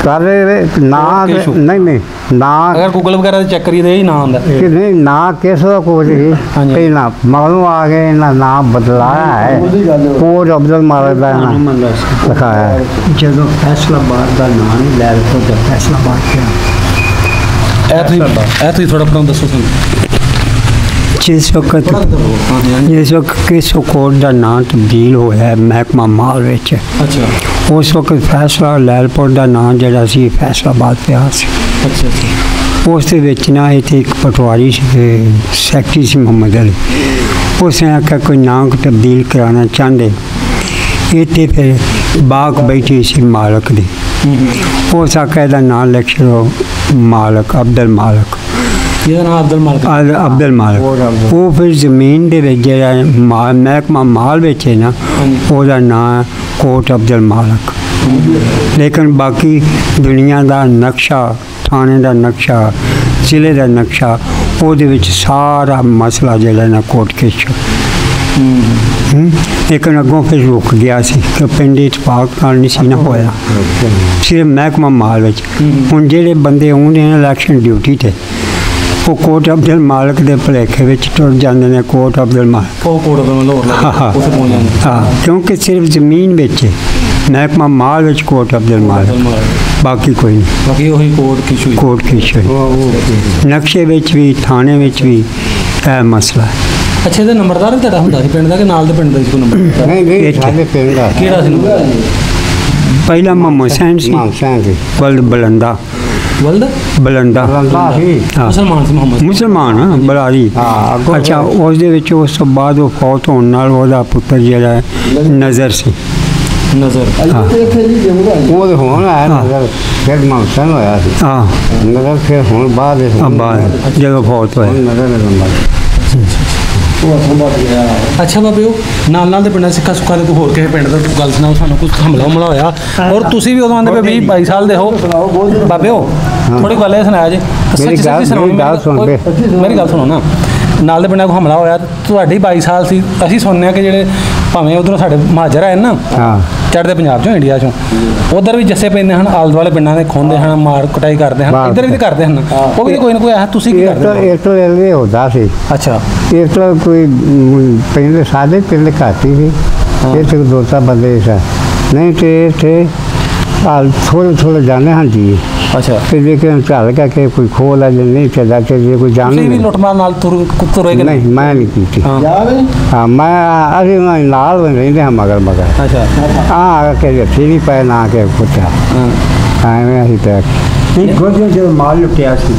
Speaker 2: ਕਾਲੇ ਨਾਂ ਨਹੀਂ ਨਾਂ
Speaker 1: ਅਗਰ ਗੂਗਲ ਵਗੈਰਾ ਤੇ ਚੈੱਕ ਕਰੀਏ ਤਾਂ ਇਹ ਨਾਂ ਆਉਂਦਾ
Speaker 2: ਕਿ ਨਹੀਂ ਨਾਂ ਕੇਸੋ ਦਾ ਕੋਟ ਹੀ ਪਹਿਲਾਂ ਮਗਰੋਂ ਆ ਕੇ ਇਹਨਾਂ ਨਾਮ ਬਦਲਾਇਆ ਹੈ। ਕੋਟ ਅਬਦੁਲ ਮਾਲਿਕ ਦਾ ਨਾਮ ਲਿਖਾਇਆ ਹੈ।
Speaker 3: ਜਦੋਂ ਫੈਸਲਾਬਾਦ ਦਾ ਨਾਂ ਨਹੀਂ ਲੈ ਲਓ ਤਾਂ ਫੈਸਲਾਬਾਦ ਕਿਹਾ।
Speaker 1: ਇਹ ਤੁਸੀਂ ਥੋੜਾ ਆਪਣਾ ਦੱਸੋ ਸਾਨੂੰ।
Speaker 3: ਜਿਸ ਵਕਤ ਕੇਸੋ ਕੋਟ ਦਾ ਨਾਂ ਤਬਦੀਲ ਹੋਇਆ ਮਹਿਕਮਾ ਮਾਲ ਵਿੱਚ,
Speaker 1: ਅੱਛਾ
Speaker 3: ਉਸ ਵਕਤ ਫੈਸਲਾ ਲੈਲਪੁਰ ਦਾ ਨਾਂ ਜਿਹੜਾ ਸੀ ਫੈਸਲਾਬਾਦ ਪਿਆ ਸੀ।
Speaker 1: ਅੱਛਾ ਅੱਛਾ
Speaker 3: ਉਸ ਦੇ ਵਿੱਚ ਨਾ ਇੱਥੇ ਇੱਕ ਪਟਵਾਰੀ ਸੈਕਟਰੀ ਸੀ ਮੁਹੰਮਦ ਅਲੀ। ਉਸਨੇ ਆਖਿਆ ਕੋਈ ਨਾਂ ਤਬਦੀਲ ਕਰਾਉਣਾ ਚਾਹੁੰਦੇ। ਇੱਥੇ ਫਿਰ ਬਾਗ ਬੈਠੀ ਸੀ ਮਾਲਕ ਦੀ। ਉਸ ਆਖਿਆ ਦਾ ਨਾਂ ਲਿਖ ਛੱਡੋ ਮਾਲਕ ਅਬਦੁਲ ਮਾਲਕ।
Speaker 1: ਇਹਦਾ ਨਾਮ
Speaker 3: ਅਬਦੁਲ ਮਾਲਕ। ਉਹ ਫਿਰ ਜ਼ਮੀਨ ਦੇ ਵਿੱਚ ਜਿਹੜਾ ਮਹਿਕਮਾ ਮਾਲ ਵਿੱਚ ਹੈ ਨਾ ਉਹਦਾ ਨਾਂ ਕੋਟ ਅਬਦੁਲ ਮਾਲਕ। ਲੇਕਿਨ ਬਾਕੀ ਦੁਨੀਆ ਦਾ ਨਕਸ਼ਾ, ਥਾਣੇ ਦਾ ਨਕਸ਼ਾ, ਜ਼ਿਲ੍ਹੇ ਦਾ ਨਕਸ਼ਾ, ਉਹਦੇ ਵਿੱਚ ਸਾਰਾ ਮਸਲਾ ਜਿਹੜਾ ਨਾ ਕੋਟ ਕੇਸ਼ੂ। ਲੇਕਿਨ ਅੱਗੋਂ ਫਿਰ ਰੁਕ ਗਿਆ ਸੀ ਕਿ ਪਿੰਡ ਇਤਫਾਕ ਨਾਲ ਨਹੀਂ ਸੀ ਨਾ ਹੋਇਆ, ਸਿਰਫ ਮਹਿਕਮਾ ਮਾਲ ਵਿੱਚ। ਹੁਣ ਜਿਹੜੇ ਬੰਦੇ ਆਉਂਦੇ ਨੇ ਇਲੈਕਸ਼ਨ ਡਿਊਟੀ 'ਤੇ ਉਹ ਕੋਟ ਅਬਦੁਲ ਮਾਲਕ ਦੇ ਭੁਲੇਖੇ ਵਿੱਚ ਟੁਰ ਜਾਂਦੇ ਨੇ। ਕੋਟ ਅਬਦੁਲ ਮਾਲਕ
Speaker 1: ਉਹ ਕੋਟ ਅਬਦੁਲ ਮਾਲਕ
Speaker 3: ਹਾਂ ਕਿਉਂਕਿ ਸਿਰਫ ਜ਼ਮੀਨ ਵਿੱਚ ਮਹਿਕਮਾ ਮਾਲ ਵਿੱਚ ਕੋਟ ਅਬਦੁਲ ਮਾਲਕ, ਬਾਕੀ ਕੋਈ ਨਹੀਂ।
Speaker 1: ਬਾਕੀ ਉਹੀ ਕੋਟ ਕੀਸ਼ੂ
Speaker 3: ਨਕਸ਼ੇ ਵਿੱਚ ਵੀ ਥਾਣੇ ਵਿੱਚ ਵੀ ਇਹ ਮਸਲਾ ਹੈ।
Speaker 1: ਅੱਛਾ ਇਹਦਾ ਨੰਬਰਦਾਰ ਵੀ ਤੁਹਾਡਾ ਹੁੰਦਾ ਸੀ ਪਿੰਡ ਦਾ ਕਿ ਨਾਲ ਦੇ ਪਿੰਡ ਦਾ ਕੋਈ ਨੰਬਰ?
Speaker 2: ਨਹੀਂ ਸਾਡੇ ਪਿੰਡ ਦਾ
Speaker 1: ਕਿਹੜਾ ਸੀ ਨੰਬਰ?
Speaker 3: ਪਹਿਲਾ ਮੁਹੰਮਦ ਹੁਸੈਨ ਸੀ ਬਲੰਦਾ ਬਲੰਦਾ
Speaker 1: ਮੁਸਲਮਾਨ ਸੀ ਮੁਹੰਮਦ
Speaker 3: ਮੁਸਲਮਾਨ ਬਲਾਰੀ। ਅੱਛਾ ਉਸ ਦੇ ਵਿੱਚ ਉਸ ਤੋਂ ਬਾਅਦ ਉਹ ਫੌਤ ਹੋਣ ਨਾਲ ਉਹਦਾ ਪੁੱਤਰ ਜਿਹੜਾ ਨਜ਼ਰ ਸੀ।
Speaker 1: ਨਜ਼ਰ
Speaker 2: ਉਹ ਹੁਣ ਆਇਆ ਨਜ਼ਰ ਫਿਰ ਹੁਸੈਨ ਹੋਇਆ ਸੀ।
Speaker 3: ਹਾਂ
Speaker 2: ਨਜ਼ਰ ਫਿਰ ਹੁਣ ਬਾਅਦ
Speaker 3: ਜਦੋਂ ਫੌਤ ਹੋਇਆ
Speaker 1: ਅੱਛਾ ਬਾਬੇ ਉਹ ਨਾਲ ਦੇ ਪਿੰਡਾਂ ਸਿੱਖਾ ਸੁੱਖਾ ਦੇ ਕੋਈ ਹੋਰ ਕਿਸੇ ਪਿੰਡ ਦਾ ਗੱਲ ਸੁਣਾਓ ਸਾਨੂੰ, ਕੁਝ ਹਮਲਾ ਹੋਇਆ ਔਰ ਤੁਸੀਂ ਵੀ ਉਦੋਂ ਆਉਂਦੇ ਪਏ 20-22 ਸਾਲ ਦੇ ਹੋ ਬਾਬੇ ਹੋ। ਥੋੜੀ ਗੱਲ ਇਹ ਸੁਣਾਇਆ ਜੇ ਮੇਰੀ ਗੱਲ ਸੁਣੋ ਨਾ। ਨਾਲ ਦੇ ਪਿੰਡਾਂ ਕੋਈ ਹਮਲਾ ਹੋਇਆ, ਤੁਹਾਡੀ 22 ਸਾਲ ਸੀ। ਅਸੀਂ ਸੁਣਿਆ ਕਿ ਜਿਹੜੇ ਭਾਵੇਂ ਉਧਰੋਂ ਸਾਡੇ ਮਹਾਜਰ ਆਏ ਨਾ ਚੜ੍ਹਦੇ ਪੰਜਾਬ 'ਚੋਂ ਇੰਡੀਆ 'ਚੋਂ, ਉਧਰ ਵੀ ਜੱਸੇ ਪੈਂਦੇ ਹਨ, ਆਲੇ ਦੁਆਲੇ ਪਿੰਡਾਂ ਦੇ ਖੋਂਦੇ ਹਨ, ਮਾਰ ਕੁਟਾਈ ਕਰਦੇ ਹਨ, ਇੱਧਰ ਵੀ ਕਰਦੇ ਹਨ। ਉਹ ਵੀ ਕੋਈ ਨਾ ਕੋਈ ਆਇਆ, ਤੁਸੀਂ ਕੀ ਕਰਦੇ?
Speaker 2: ਇਸ ਤੋਂ ਇਹ ਹੁੰਦਾ ਸੀ।
Speaker 1: ਅੱਛਾ
Speaker 2: ਇਸ ਤੋਂ ਕੋਈ ਪਿੰਡ ਸਾਡੇ ਪਿੰਡ ਘੱਟ ਹੀ ਸੀ, ਇੱਥੇ ਦੋ ਚਾਰ ਬੰਦੇ ਸੀ, ਨਹੀਂ ਤੇ ਇੱਥੇ ਥੋੜ੍ਹੇ ਜਾਂਦੇ ਹਨ ਜੀ।
Speaker 1: ਅੱਛਾ
Speaker 2: ਤੇ ਲੇਕਿਨ ਝੱਲ ਕਰਕੇ ਕੋਈ ਖੋਹ ਲੈ ਜੇ ਨਹੀਂ ਚੱਲਦਾ ਤੇ ਜੇ ਕੋਈ ਜਾਣੇ
Speaker 1: ਵੀ ਲੁੱਟਮਾਰ ਨਾਲ ਤੁਰੇ ਕਿ
Speaker 2: ਨਹੀਂ? ਮੈਂ ਨਹੀਂ ਕੀਤੀ। ਹਾਂ ਮੈਂ ਅਸੀਂ ਉਹਨਾਂ ਨਾਲ ਰਹਿੰਦੇ ਹਾਂ ਮਗਰ।
Speaker 1: ਅੱਛਾ
Speaker 2: ਆ ਕੇ ਹੱਥੀ ਨਹੀਂ ਪਏ ਨਾ ਕਿ ਪੁੱਛਿਆ ਐਵੇਂ ਅਸੀਂ ਤਾਂ
Speaker 3: ਗੋਦਿਓ ਜਦੋਂ ਮਾਲ ਲੁੱਟਿਆ ਸੀ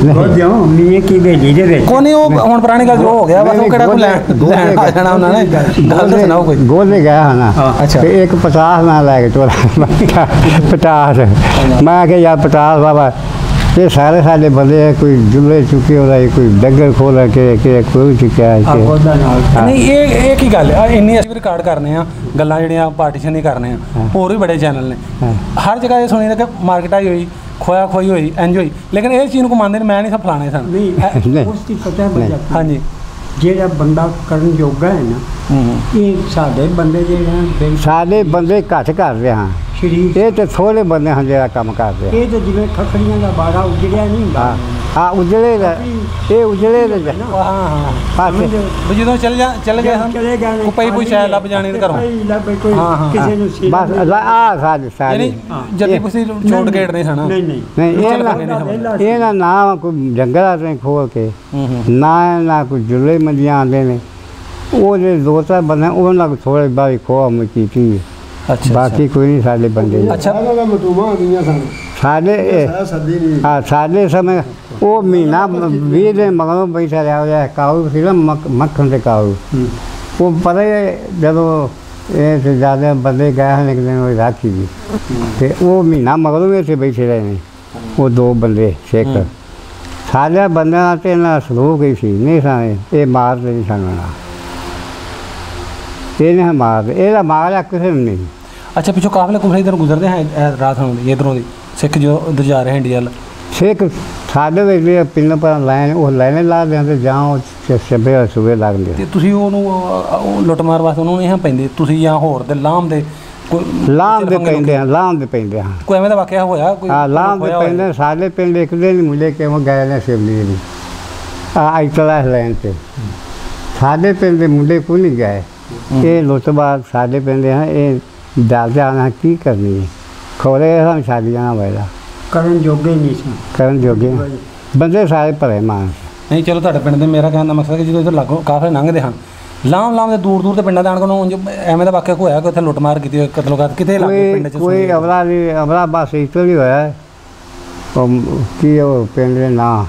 Speaker 3: ਗੋਦਿਓ ਮੀਆਂ ਕੀ ਵੇਲੀ ਦੇ ਵਿੱਚ
Speaker 1: ਕੋਈ ਨਹੀਂ ਉਹ ਹੁਣ ਪੁਰਾਣੀ ਗੱਲ ਜੋ ਹੋ ਗਿਆ ਬਸ ਉਹ ਕਿਹੜਾ ਕੋਈ ਲੈਣ ਆ ਜਾਣਾ ਉਹਨਾਂ ਨੇ। ਗੱਲ ਤਾਂ ਸੁਣਾਓ ਕੋਈ।
Speaker 2: ਗੋਲੇ ਗਿਆ ਹਾਂ
Speaker 1: ਅੱਛਾ
Speaker 2: ਤੇ ਇੱਕ 50 ਨਾਲ ਲੈ ਕੇ ਤੋਰਾ 50 ਮੈਂ ਕਿਹਾ ਯਾਰ 50 ਬਾਬਾ ਇਹ ਸਾਰੇ ਸਾਡੇ ਬੰਦੇ ਕੋਈ ਜੁਲੇ ਚੁੱਕੇ ਉਹਦਾ ਕੋਈ ਡੱਗਰ ਖੋਲ ਕੇ ਕੋਈ ਚੁੱਕਿਆ
Speaker 1: ਨਹੀਂ। ਇਹ ਕੀ ਗੱਲ ਆ? ਇੰਨੀ ਅਸੀਂ ਰਿਕਾਰਡ ਕਰਨੇ ਆ ਗੱਲਾਂ ਜਿਹੜੀਆਂ ਪਾਰਟੀਸ਼ਨ ਹੀ ਕਰਨੇ ਆ, ਹੋਰ ਵੀ ਬੜੇ ਚੈਨਲ ਨੇ, ਹਰ ਜਗ੍ਹਾ ਇਹ ਸੁਣੀ ਕਿ ਮਾਰਕੀਟ ਆਈ ਹੋਈ ਖੋਇਆ ਖੋਈ ਹੋਈ ਇੰਜ ਹੋਈ, ਲੇਕਿਨ ਇਹ ਚੀਜ਼ ਨੂੰ ਮੰਨਦੇ ਨੇ। ਮੈਂ ਨਹੀਂ ਸਭ ਫਲਾਣੇ ਸਨ
Speaker 3: ਉਸ ਦੀ ਪਤਾ
Speaker 1: ਹਾਂਜੀ
Speaker 3: ਜਿਹੜਾ ਬੰਦਾ ਕਰਨ ਯੋਗਾ ਹੈ ਨਾ ਇਹ ਸਾਡੇ ਬੰਦੇ ਜਿਹੜੇ ਸਾਡੇ ਬੰਦੇ ਘੱਟ ਕਰਦੇ ਹਾਂ ਸ਼ਰੀਰ ਇਹ ਤੇ ਥੋੜੇ ਬੰਦੇ ਹਨ ਜਿਹੜਾ ਕੰਮ ਕਰਦੇ ਇਹ ਤੇ ਜਿਵੇਂ ਖਖੜੀਆਂ ਦਾ ਬਾੜਾ ਉਜੜਿਆ ਨਹੀਂ ਹੁੰਦਾ ਹਾਂ ਉਜੜੇ ਦਾ ਇਹ ਉਜੜੇ ਦੇ ਹਾਂ
Speaker 2: ਜਦੋਂ ਚਲ ਗਏ ਉਹ ਪਈ ਕੋਈ ਸ਼ਾਇਦ ਲੱਭ ਜਾਣੇ ਦੇ ਘਰੋਂ
Speaker 3: ਕਿਸੇ ਨੂੰ ਬਸ ਆ ਸਾਡੇ
Speaker 2: ਜੱਦੀ ਪੁਸੀ ਛੋਟ ਗੇਟ ਨਹੀਂ ਸਣਾ
Speaker 3: ਨਹੀਂ ਇਹਦਾ ਨਾਮ ਕੋਈ ਜੰਗਲਾਂ ਤੋਂ ਖੋਲ ਕੇ ਨਾ ਕੋਈ ਜੁਲੇ ਮੰਦੀਆਂ ਆਉਂਦੇ ਨੇ ਉਹਦੇ ਦੋ ਚਾਰ ਬੰਦੇ ਉਹਨਾਂ ਕੋਲ ਥੋੜੇ ਬਾਰੀ ਖੋਆ ਮੈਂ ਕੀਤੀ
Speaker 2: ਅੱਛਾ
Speaker 3: ਬਾਕੀ ਕੋਈ ਨਹੀਂ ਸਾਡੇ ਬੰਦੇ
Speaker 2: ਅੱਛਾ
Speaker 3: ਸਾਡੇ ਸਮੇਂ ਉਹ ਮਹੀਨਾ 20 ਦਿਨ ਮਗਰੋਂ ਬੈਠਾ ਰਿਹਾ ਹੋਇਆ ਕਾਊ ਸੀ ਨਾ ਮੱਖਣ ਦੇ ਕਾਊ ਉਹ ਪਤਾ ਜਦੋਂ ਇਹ ਤੇ ਜ਼ਿਆਦਾ ਬੰਦੇ ਗਏ ਹਨ ਇੱਕ ਦਿਨ ਉਹ ਰਾਖੀ ਵੀ ਤੇ ਉਹ ਮਹੀਨਾ ਮਗਰੋਂ ਵੀ ਇੱਥੇ ਬੈਠੇ ਰਹੇ ਨੇ ਉਹ ਦੋ ਬੰਦੇ ਸਿੱਖ ਸਾਰੇ ਬੰਦਿਆਂ ਨਾਲ ਤੇ ਇਹਨਾਂ ਸਲੂਕ ਹੀ ਸੀ ਨਹੀਂ ਸਾਂ ਇਹ ਮਾਰਦੇ ਨਹੀਂ ਸਾਨੂੰ ਇਹਨੇ ਮਾਰ ਇਹਦਾ ਮਾਰਿਆ ਕਿਸੇ ਨੂੰ ਨਹੀਂ
Speaker 2: ਅੱਛਾ ਪਿੱਛੋਂ ਕਾਫਲੇ ਕੁਫਲੇ ਇਧਰ ਗੁਜ਼ਰਦੇ ਹੈ ਰਾਤ ਨੂੰ ਇਧਰੋਂ ਦੀ ਸਿੱਖ ਜੋ ਉਧਰ ਜਾ ਰਹੇ ਇੰਡੀਆ ਵੱਲ
Speaker 3: ਸਿੱਖ ਸਾਡੇ ਵੇਲੇ ਪਿੰਨ ਪਰ ਲਾਈਨ ਉਹ ਲਾਈਨ ਲਾ ਦਿੰਦੇ ਜਾਂ ਉਹ ਸਭੇ ਸੂਬੇ ਲੱਗਦੇ
Speaker 2: ਤੇ ਤੁਸੀਂ ਉਹਨੂੰ ਲੁੱਟ ਮਾਰ ਵਾਸਤੇ ਉਹਨੂੰ ਇਹ ਪੈਂਦੇ ਤੁਸੀਂ ਜਾਂ ਹੋਰ ਦੇ ਲਾਮ ਦੇ
Speaker 3: ਪੈਂਦੇ ਹਾਂ
Speaker 2: ਕੋਈ ਐਵੇਂ ਦਾ ਵਾਕਿਆ ਹੋਇਆ ਕੋਈ
Speaker 3: ਹਾਂ ਲਾਮ ਦੇ ਪੈਂਦੇ ਸਾਡੇ ਪਿੰਡ ਇੱਕ ਦਿਨ ਮੁੰਡੇ ਕਿਵੇਂ ਗਏ ਨੇ ਸਿਵਲੀ ਦੀ ਇਤਲਾ ਲਾਈਨ ਤੇ ਸਾਡੇ ਪਿੰਡ ਦੇ ਮੁੰਡੇ ਕੋਈ ਨਹੀਂ ਗਏ ਇਹ ਲੁੱਟਬਾਜ਼ ਸਾਡੇ ਪਿੰਡ ਹਾਂ ਇਹ ਦੱਸਦੇ ਆਣਾ ਕੀ ਕਰਨੀ ਹੈ ਖੋਰੇ ਸਾਨੂੰ ਸ਼ਾਦੀਆਂ ਨਾਲ ਵਾਇਦਾ ਕਰਨ ਜੋਗੇ ਨਹੀਂ ਸੀ ਕਰਨ ਜੋਗੇ ਬੰਦੇ ਸਾਰੇ ਭਲੇ ਮਾਨ
Speaker 2: ਨਹੀਂ ਚਲੋ ਤੁਹਾਡੇ ਪਿੰਡ ਦੇ ਮੇਰਾ ਕਹਿਣ ਦਾ ਮਕਸਦ ਕਿ ਜਦੋਂ ਇੱਧਰ ਲਾਗੋਂ ਕਾਫਲੇ ਲੰਘਦੇ ਹਨ ਲਾਮ ਦੇ ਦੂਰ ਦੇ ਪਿੰਡਾਂ ਦੇ ਆਣ ਕੋਲ ਐਵੇਂ ਦਾ ਵਾਕਿਆ ਹੋਇਆ ਕਿ ਉੱਥੇ ਲੁੱਟਮਾਰ ਕੀਤੀ ਹੋਈ ਕਤਲੋਗਾਤ ਕਿਤੇ ਲੱਗੇ ਪਿੰਡ 'ਚ
Speaker 3: ਕੋਈ ਅਮਰਾ ਬਸ ਇੱਥੇ ਵੀ ਹੋਇਆ ਕੀ ਉਹ ਪਿੰਡ ਦੇ ਨਾਂ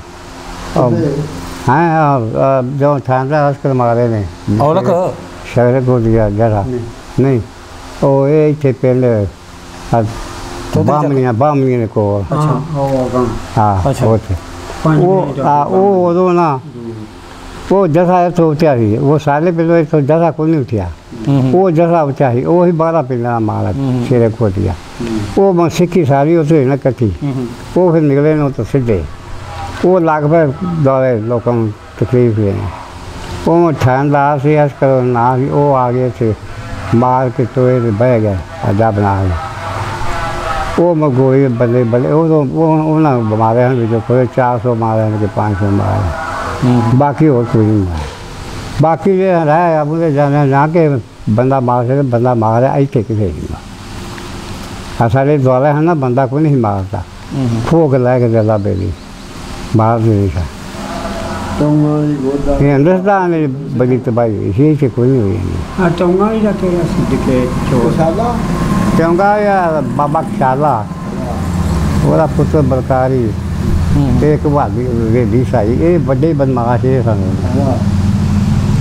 Speaker 3: ਹਾਂ ਜੋ ਠਾਂਦਾ ਹਸਕਰ ਮਾਰੇ ਨੇ
Speaker 2: ਔਲਕ
Speaker 3: ਸ਼ਹਿਰ ਕੋ ਦਿਆ ਜਰਾ ਨਹੀਂ ਉਹ ਇਹ ਇੱਥੇ ਪਿੰਡ ਬਾਮਣੀਆਂ ਦੇ ਕੋਲ ਹਾਂ ਉੱਥੇ ਉਹ ਉਦੋਂ ਨਾ ਉਹ ਜਸਾ ਇੱਥੋਂ ਉੱਠਿਆ ਸੀ ਉਹ ਸਾਰੇ ਪਿੰਡੋਂ ਇੱਥੋਂ ਜਸਾ ਕੋਈ ਨਹੀਂ ਉੱਠਿਆ ਉਹ ਜਸਾ ਉੱਚਾ ਸੀ ਉਹ ਹੀ 12 ਪਿੰਡਾਂ ਦਾ ਮਾਲਕ ਸ਼ੇਰੇ ਕੋਟੀਆ ਉਹ ਮੈਂ ਸਿੱਖੀ ਸਾਰੀ ਉੱਥੇ ਨਾ ਇਕੱਠੀ ਉਹ ਫਿਰ ਨਿਕਲੇ ਨੇ ਉੱਥੋਂ ਸਿੱਧੇ ਉਹ ਲਗਭਗ ਦੌੜੇ ਲੋਕਾਂ ਨੂੰ ਤਕਲੀਫ ਹੋਈ ਉਹ ਠੰਡਾ ਸੀ ਇਸ ਕਰੋ ਨਾ ਸੀ ਉਹ ਆ ਗਏ ਸੀ ਮਾਰ ਕੇ ਟੋਏ ਤੇ ਬਹਿ ਗਏ ਅੱਡਾ ਬਣਾ ਕੇ ਉਹ ਮਗੋਈ ਬੰਦੇ ਉਹਨਾਂ ਨੂੰ ਬਿਮਾਰੀਆਂ ਵਿੱਚੋਂ ਕੋਈ 400 ਮਾਰਿਆ ਕਿ 500 ਮਾਰਿਆ ਬਾਕੀ ਹੋਰ ਕੋਈ ਨਹੀਂ ਮਾਰਿਆ ਬਾਕੀ ਜੇ ਰਹਿ ਆਪਣੇ ਜਾਣੇ ਨਾ ਕਿ ਬੰਦਾ ਮਾਰ ਸਕੇ ਬੰਦਾ ਮਾਰਿਆ ਇੱਥੇ ਕਿਸੇ ਨਹੀਂ ਸਾਡੇ ਦੁਆਲੇ ਹਨ ਨਾ ਬੰਦਾ ਕੋਈ ਨਹੀਂ ਮਾਰਦਾ ਖੋਹ ਕੇ ਲੈ ਕੇ ਜਲਾ ਬੇਲੀ ਮਾਰ ਨਹੀਂ ਸਕਦਾ हिंदुस्तान में बड़ी तबाही हुई इसी से कोई नहीं हुई चौंगा ही रखे चौंगा या बाबा शाला वो पुत्र बलकारी एक भाभी साई ये बड़े बदमाश है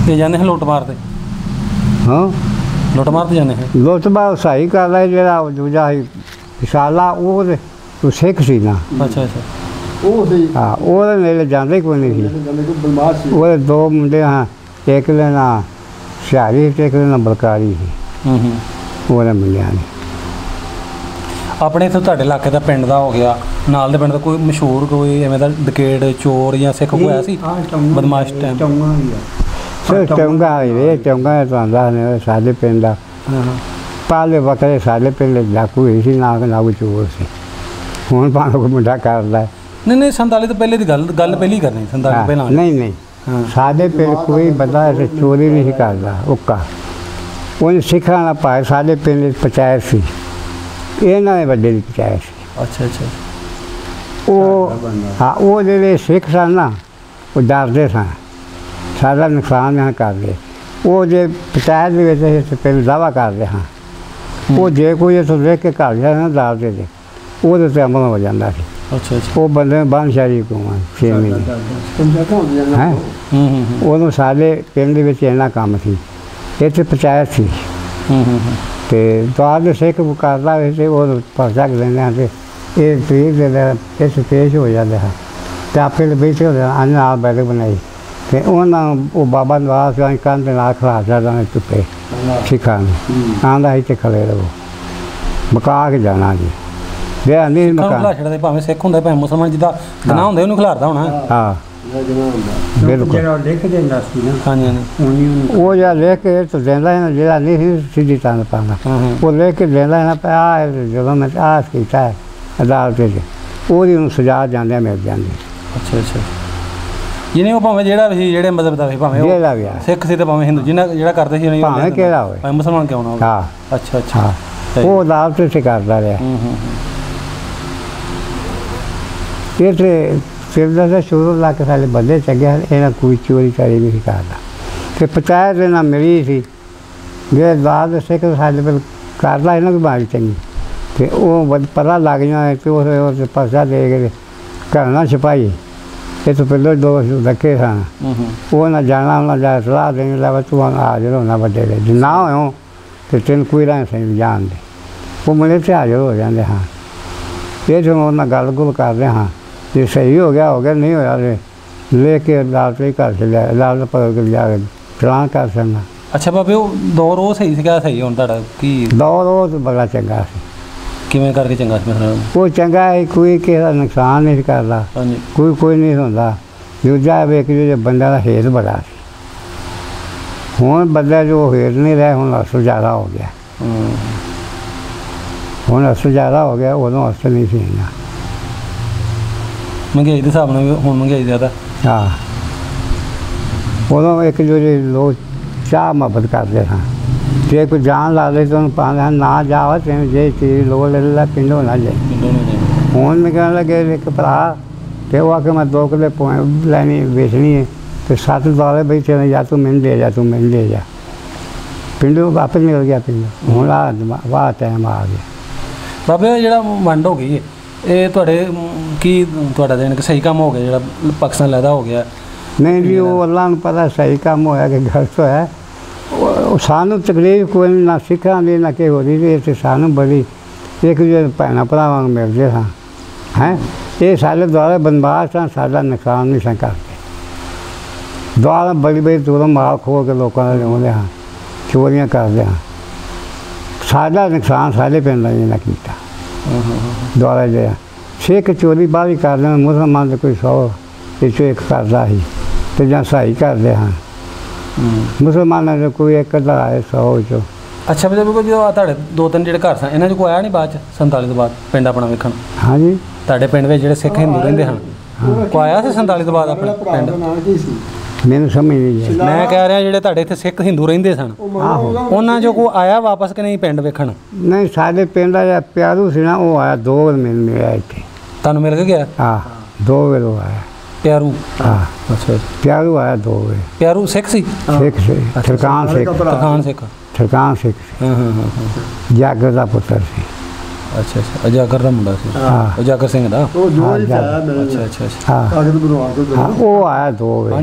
Speaker 2: ये जाने हैं लुट मारते
Speaker 3: हाँ
Speaker 2: लुट मारते जाने हैं
Speaker 3: लुट मार सही कर रहा है जरा दूजा शाला वो तो सिख सी ना
Speaker 2: अच्छा अच्छा
Speaker 3: ਹਾਂ ਉਹਦੇ ਨੇੜੇ ਜਾਂਦੇ ਕੋਈ ਨਹੀਂ ਸੀ ਉਹਦੇ ਦੋ ਮੁੰਡੇ ਹਾਂ ਇੱਕ ਦੇ ਨਾਂ ਸ਼ਹਿਰੀ ਤੇ ਇੱਕ ਦੇ ਨਾਂ ਬਲਕਾਰੀ ਸੀ ਉਹਦੇ ਮੁੰਡਿਆਂ ਨੇ
Speaker 2: ਆਪਣੇ ਇੱਥੇ ਤੁਹਾਡੇ ਇਲਾਕੇ ਦਾ ਪਿੰਡ ਦਾ ਹੋ ਗਿਆ ਨਾਲ ਦੇ ਪਿੰਡ ਦਾ ਕੋਈ ਮਸ਼ਹੂਰ ਕੋਈ ਐਵੇਂ ਦਾ ਡਕੇਟ ਚੋਰ ਜਾਂ ਸਿੱਖ ਹੋਇਆ ਸੀ ਬਦਮਾਸ਼ ਟਾਈਮ
Speaker 3: ਚੌਂਗਾ ਇਹ ਚੌਂਗਾ ਤਾਂ ਨੇ ਸਾਡੇ ਪਿੰਡ ਦਾ ਪਾਲੇ ਵਕਰੇ ਸਾਡੇ ਪਿੰਡ ਡਾਕੂ ਹੋਈ ਸੀ ਨਾ ਕੋਈ ਚੋਰ ਸੀ ਹੁਣ ਭਾਵੇਂ ਕੋਈ ਮੁੰਡਾ ਕਰਦਾ
Speaker 2: नहीं 47 तो पहले की गल पहली करनी 47 पहला
Speaker 3: नहीं साढ़े पिंड कोई बंदा ऐसे चोरी नहीं करता उक्का उन्हें सिखा ना पाए साढ़े पिंड पंचायत सी इन्होंने बड़े की पंचायत सी
Speaker 2: अच्छा अच्छा
Speaker 3: वो हाँ वो जो सिख सन ना वो डरते सन सारा नुकसान यहाँ करते वो जो पंचायत पिंड दावा करते हाँ वो जो कोई इतों देख के घर जाए ना डरते थे वो अमल हो जाता है
Speaker 2: अच्छा अच्छा
Speaker 3: वो बंदे बंद शहरी को 6 महीने है उदों सारे पिंड इन्ना काम सी इतने पंचायत सी तो बाहर सिख करता वो पर्चा देने ये तरीक दे इस पेश हो जाते हैं तो आपे बैठे होते अन्न आप बैठक बनाई तो उन्होंने बाबा नवाज कंध ना खिला जाता चुके सिखा आंदा इतने खड़े रहो मका के जाना जी
Speaker 2: ਭਾਵੇਂ ਸਿੱਖ ਹੁੰਦਾ ਭਾਵੇਂ ਮੁਸਲਮਾਨ ਜਿੱਦਾਂ ਗਨਾਹ ਹੁੰਦਾ ਉਹਨੂੰ ਖਿਲਾਰਦਾ ਹੋਣਾ
Speaker 3: ਹਾਂ
Speaker 2: बिल्कुल
Speaker 3: लिख देंदा सी ना
Speaker 1: हाँ जी
Speaker 2: वो या लेके तो देंदा है ना जेड़ा नहीं सीधी तन पाना वो लेके देंदा है ना पे आ जो मैं आज कीता है अदालत च ओदी उन सजा जांदे मिल जांदी।
Speaker 1: अच्छा अच्छा जिन्हें वो भावें जेड़ा भी जेड़े मजहब दा भी भावें
Speaker 2: जेड़ा भी
Speaker 1: सिख सी ते भावें हिंदू जिन्ना जेड़ा करदे सी नहीं
Speaker 2: भावें केड़ा होए
Speaker 1: भावें मुसलमान क्यों ना हो।
Speaker 2: हां
Speaker 1: अच्छा अच्छा
Speaker 2: वो अदालत च करदा रहा ये फिरदा से शुरू ला के सारे बंदे चंगे इन्हें कोई चोरी चारी नहीं करता तो पंचायत ना मिली थी जे दाद सिख सारे पर करदा इन्हें की बात चंगी तो वो पता लग जाए तो पर्चा दे के करना छपाई ये तो पहले दो रखे सन वो ना जाना ना जाए सलाह देने लगा तू हाजिर होना बड़े जे ना हो तो तेन कोई रह सही जान दे वो मिले से हाजिर हो जाते हाँ ये जो उन्हें गल गुल करते हाँ ये सही हो गया नहीं होया लेके अदालत ही कर लिया अदालत पर जाके चलान कर सकना।
Speaker 1: अच्छा बाबे वो दौर वो सही से क्या सही होता कि
Speaker 2: दौर वो तो बड़ा चंगा सी
Speaker 1: किवें करके चंगा सी
Speaker 2: वो चंगा है कोई किसी नुकसान नहीं करता कोई नहीं होता दूजा वेख जो बंदा का हेत बड़ा सी हुण बंदा जो हेत नहीं रहा हुण असर ज़्यादा हो गया हुण असर ज़्यादा हो गया उदों असर नहीं सी इन्ना
Speaker 1: महंगाई के हिसाब नाल हुण महंगाई ज़्यादा
Speaker 2: हाँ उदों एक जो लोग चाह मुहब्बत करते हाँ जे कोई जान ला दे तो पाते हैं ना जाओ तेन जे चीज़ लोग ले ला पिंड होना चाहिए हूँ मैं कहने लगे एक भरा तो वो आके मैं 2 किलो लैनी बेचनी है तो 7 दौड़े भाई तेने जा तू मैंने दे जा पिंड वापस निकल गया पिंड हूँ वाह टाइम आ गया।
Speaker 1: बाबे जेड़ा वंड हो गई ये थोड़े की थोड़ा देन सही काम हो गया जेड़ा पाकिस्तान लैदा हो गया
Speaker 2: नहीं जी वो अल्लाह को पता सही काम होया कि गलत होया सानू तकलीफ कोई ना सिखां दी ना कि हो रही थी सानू बड़ी एक जो भैन भरावां मिलते हाँ हैं ये सारे द्वारा बनवास सा सारा नुकसान नहीं सा करते द्वारा बड़ी दूरों माल खो के लोगों का लियाते हाँ चोरियां करते हाँ सारा नुकसान सारे पिंड ने किया द्वारा जो सिख चोरी बाहर कर दें मुसलमान तो कोई 100 पिछू एक करता ही तो ਜਾਂ सही करते हाँ मुसलमानों ने कोई एक अद्धा आए 100 चो।
Speaker 1: अच्छा मतलब जो ਤੁਹਾਡੇ 2-3 ਜਿਹੜੇ ਘਰ ਸਨ ਇਹਨਾਂ 'ਚ ਕੋਈ ਆਇਆ ਨਹੀਂ ਬਾਅਦ 'ਚ 47 ਤੋਂ ਬਾਅਦ ਪਿੰਡ ਆਪਣਾ ਵੇਖਣ
Speaker 2: हाँ जी
Speaker 1: ਤੁਹਾਡੇ ਪਿੰਡ ਵਿੱਚ ਜਿਹੜੇ ਸਿੱਖ ਹਿੰਦੂ ਰਹਿੰਦੇ ਹਨ ਕੋਈ ਆਇਆ ਸੀ 47 ਤੋਂ ਬਾਅਦ ਆਪਣੇ ਪਿੰਡ
Speaker 2: मैंने समझ नहीं है
Speaker 1: ਮੈਂ ਕਹਿ ਰਿਹਾ ਜਿਹੜੇ ਤੁਹਾਡੇ ਇੱਥੇ ਸਿੱਖ ਹਿੰਦੂ ਰਹਿੰਦੇ ਸਨ ਉਹਨਾਂ 'ਚੋਂ ਕੋਈ ਆਇਆ ਵਾਪਸ ਕਿ ਨਹੀਂ ਪਿੰਡ ਵੇਖਣ
Speaker 2: नहीं साढ़े पिंड या प्यारू से ना वो आया 2 बार मिलया इतने
Speaker 1: ਤੁਹਾਨੂੰ मिल के गया
Speaker 2: हाँ 2 बार वो आया
Speaker 1: प्यारू
Speaker 2: हाँ
Speaker 1: अच्छा
Speaker 2: प्यारू आया 2 बार
Speaker 1: प्यारू सिख सी
Speaker 2: सिख से थरकान सिख
Speaker 1: हाँ हाँ हाँ
Speaker 2: जागर का पुत्र से
Speaker 1: अच्छा अच्छा अजागर का मुंडा सी अजागर सिंह दा
Speaker 2: अच्छा
Speaker 1: अच्छा अच्छा
Speaker 2: हाँ वो आया 2 बार।